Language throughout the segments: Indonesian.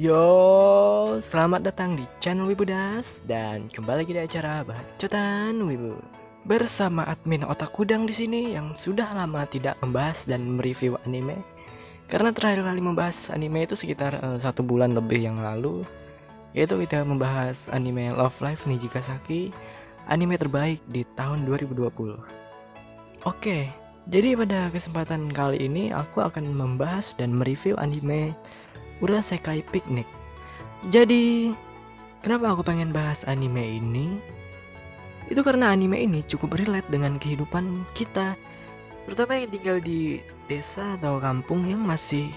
Yo, selamat datang di channel Wibudas dan kembali lagi di acara Bacotan Wibu bersama admin Otak Kudang di sini yang sudah lama tidak membahas dan mereview anime. Karena terakhir kali membahas anime itu sekitar 1 bulan lebih yang lalu, yaitu kita membahas anime Love Live Nijigasaki, anime terbaik di tahun 2020. Oke, jadi pada kesempatan kali ini aku akan membahas dan mereview anime Urasekai Picnic. Jadi, kenapa aku pengen bahas anime ini? Itu karena anime ini cukup relate dengan kehidupan kita, terutama yang tinggal di desa atau kampung yang masih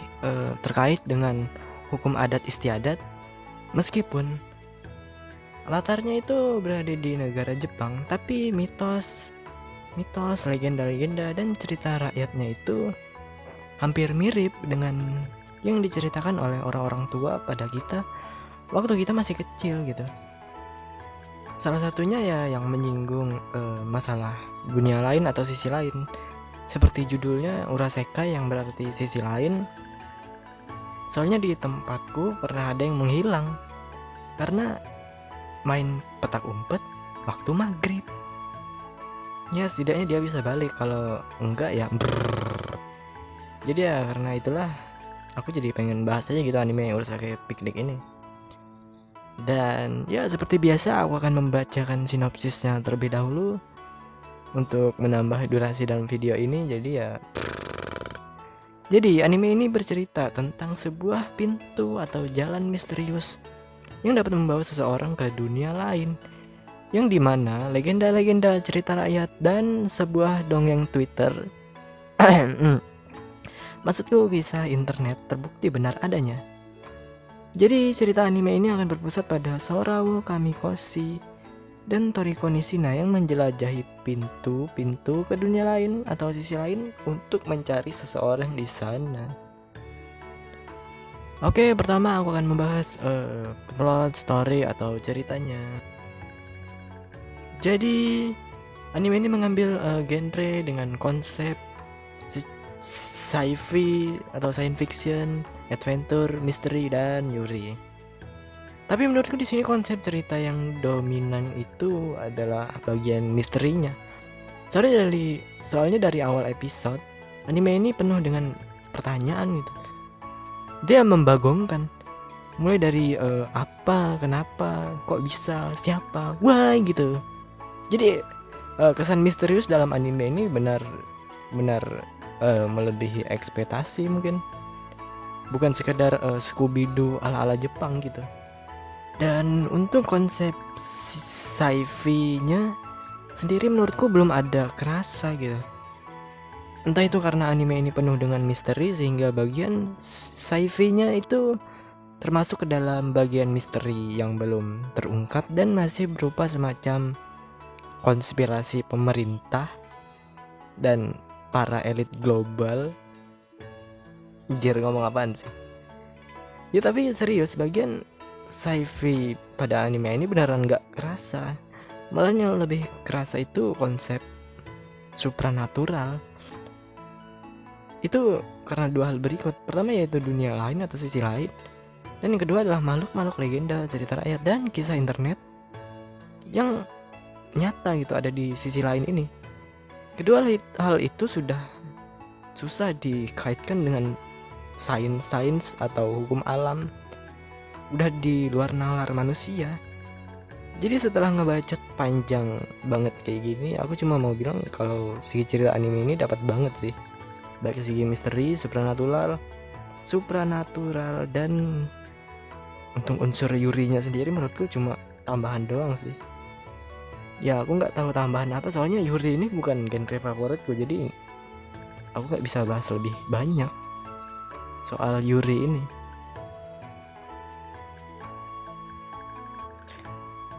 terkait dengan hukum adat istiadat. Meskipun latarnya itu berada di negara Jepang, tapi mitos, legenda-legenda dan cerita rakyatnya itu hampir mirip dengan yang diceritakan oleh orang-orang tua pada kita waktu kita masih kecil gitu. Salah satunya ya yang menyinggung masalah dunia lain atau sisi lain. Seperti judulnya Urasekai yang berarti sisi lain. Soalnya di tempatku pernah ada yang menghilang karena main petak umpet waktu maghrib. Ya setidaknya dia bisa balik, kalau enggak ya brrrr. Jadi ya karena itulah aku jadi pengen bahas aja gitu anime Urasekai Picnic ini. Dan ya seperti biasa aku akan membacakan sinopsisnya terlebih dahulu untuk menambah durasi dalam video ini. Jadi anime ini bercerita tentang sebuah pintu atau jalan misterius yang dapat membawa seseorang ke dunia lain, yang dimana legenda-legenda cerita rakyat dan sebuah dongeng Twitter maksudku kisah internet terbukti benar adanya. Jadi cerita anime ini akan berpusat pada Sorao Kamikoshi dan Toriko Nishina yang menjelajahi pintu-pintu ke dunia lain atau sisi lain untuk mencari seseorang di sana. Oke, pertama aku akan membahas plot story atau ceritanya. Jadi anime ini mengambil genre dengan konsep sci-fi atau science fiction, adventure, misteri, dan yuri. Tapi menurutku di sini konsep cerita yang dominan itu adalah bagian misterinya. Soalnya dari awal episode, anime ini penuh dengan pertanyaan gitu. Dia membagongkan. Mulai dari apa, kenapa, kok bisa, siapa, why gitu. Jadi kesan misterius dalam anime ini benar-benar melebihi ekspektasi mungkin. Bukan sekedar Scooby-Doo ala-ala Jepang gitu. Dan untuk konsep sci-fi-nya sendiri menurutku belum ada kerasa gitu. Entah itu karena anime ini penuh dengan misteri sehingga bagian sci-fi-nya itu termasuk ke dalam bagian misteri yang belum terungkap dan masih berupa semacam konspirasi pemerintah dan para elit global. Anjir, ngomong apaan sih? Ya tapi serius, bagian sci-fi pada anime ini beneran gak kerasa. Malah yang lebih kerasa itu konsep supranatural. Itu karena dua hal berikut. Pertama yaitu dunia lain atau sisi lain, dan yang kedua adalah makhluk-makhluk legenda, cerita rakyat, dan kisah internet yang nyata gitu ada di sisi lain ini. Kedua hal itu sudah susah dikaitkan dengan sains atau hukum alam, udah di luar nalar manusia. Jadi setelah ngebacot panjang banget kayak gini, aku cuma mau bilang kalau segi cerita anime ini dapat banget sih, baik segi misteri, supranatural, dan untuk unsur yurinya sendiri menurutku cuma tambahan doang sih. Ya aku nggak tahu tambahan apa, soalnya yuri ini bukan genre favoritku, jadi aku nggak bisa bahas lebih banyak soal yuri ini.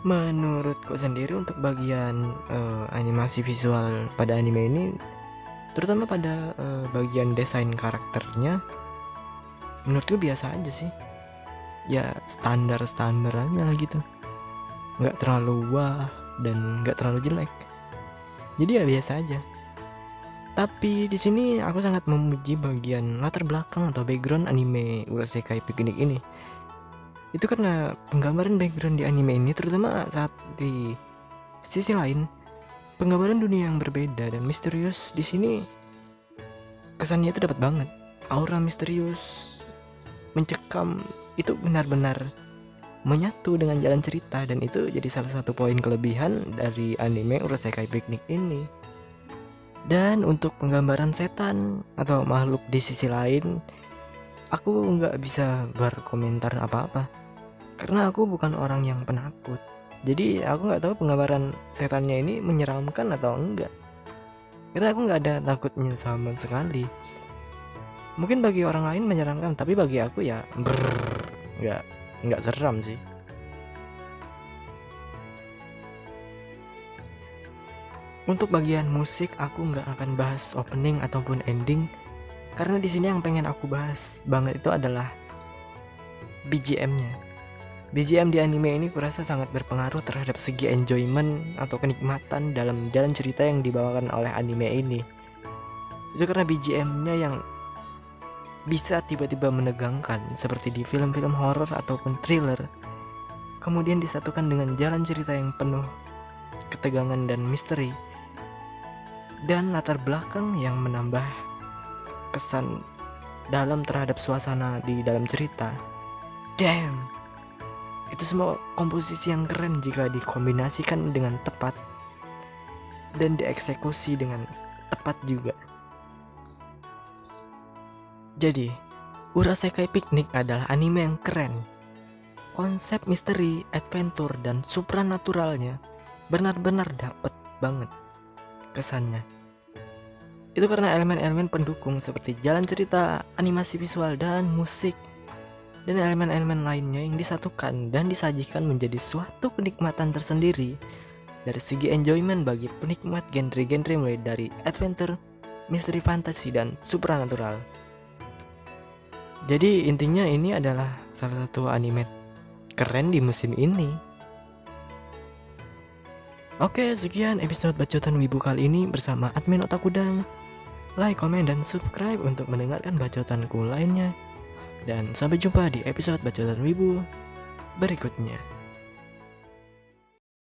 Menurutku sendiri untuk bagian animasi visual pada anime ini, terutama pada bagian desain karakternya, menurutku biasa aja sih. Ya standar-standar aja lah gitu, nggak terlalu wah dan nggak terlalu jelek. Jadi ya biasa aja. Tapi di sini aku sangat memuji bagian latar belakang atau background anime Urasekai Picnic ini. Itu karena penggambaran background di anime ini, terutama saat di sisi lain, penggambaran dunia yang berbeda dan misterius di sini kesannya itu dapat banget. Aura misterius mencekam itu benar-benar menyatu dengan jalan cerita, dan itu jadi salah satu poin kelebihan dari anime Urasekai Picnic ini. Dan untuk penggambaran setan atau makhluk di sisi lain, aku nggak bisa berkomentar apa-apa karena aku bukan orang yang penakut. Jadi aku nggak tahu penggambaran setannya ini menyeramkan atau enggak, karena aku nggak ada takutnya sama sekali. Mungkin bagi orang lain menyeramkan, tapi bagi aku ya nggak seram sih. Untuk bagian musik aku nggak akan bahas opening ataupun ending, karena di sini yang pengen aku bahas banget itu adalah BGM-nya. BGM di anime ini kurasa sangat berpengaruh terhadap segi enjoyment atau kenikmatan dalam jalan cerita yang dibawakan oleh anime ini. Itu karena BGM-nya yang bisa tiba-tiba menegangkan seperti di film-film horor ataupun thriller, kemudian disatukan dengan jalan cerita yang penuh ketegangan dan misteri, dan latar belakang yang menambah kesan dalam terhadap suasana di dalam cerita. Damn, itu semua komposisi yang keren jika dikombinasikan dengan tepat dan dieksekusi dengan tepat juga. Jadi, Urasekai Picnic adalah anime yang keren. Konsep misteri, adventure, dan supranaturalnya benar-benar dapet banget kesannya. Itu karena elemen-elemen pendukung seperti jalan cerita, animasi visual, dan musik, dan elemen-elemen lainnya yang disatukan dan disajikan menjadi suatu kenikmatan tersendiri dari segi enjoyment bagi penikmat genre-genre mulai dari adventure, misteri, fantasi, dan supernatural. Jadi intinya ini adalah salah satu anime keren di musim ini. Oke, sekian episode Bacotan Wibu kali ini bersama admin Otakudang. Like, komen, dan subscribe untuk mendengarkan bacotanku lainnya. Dan sampai jumpa di episode Bacotan Wibu berikutnya.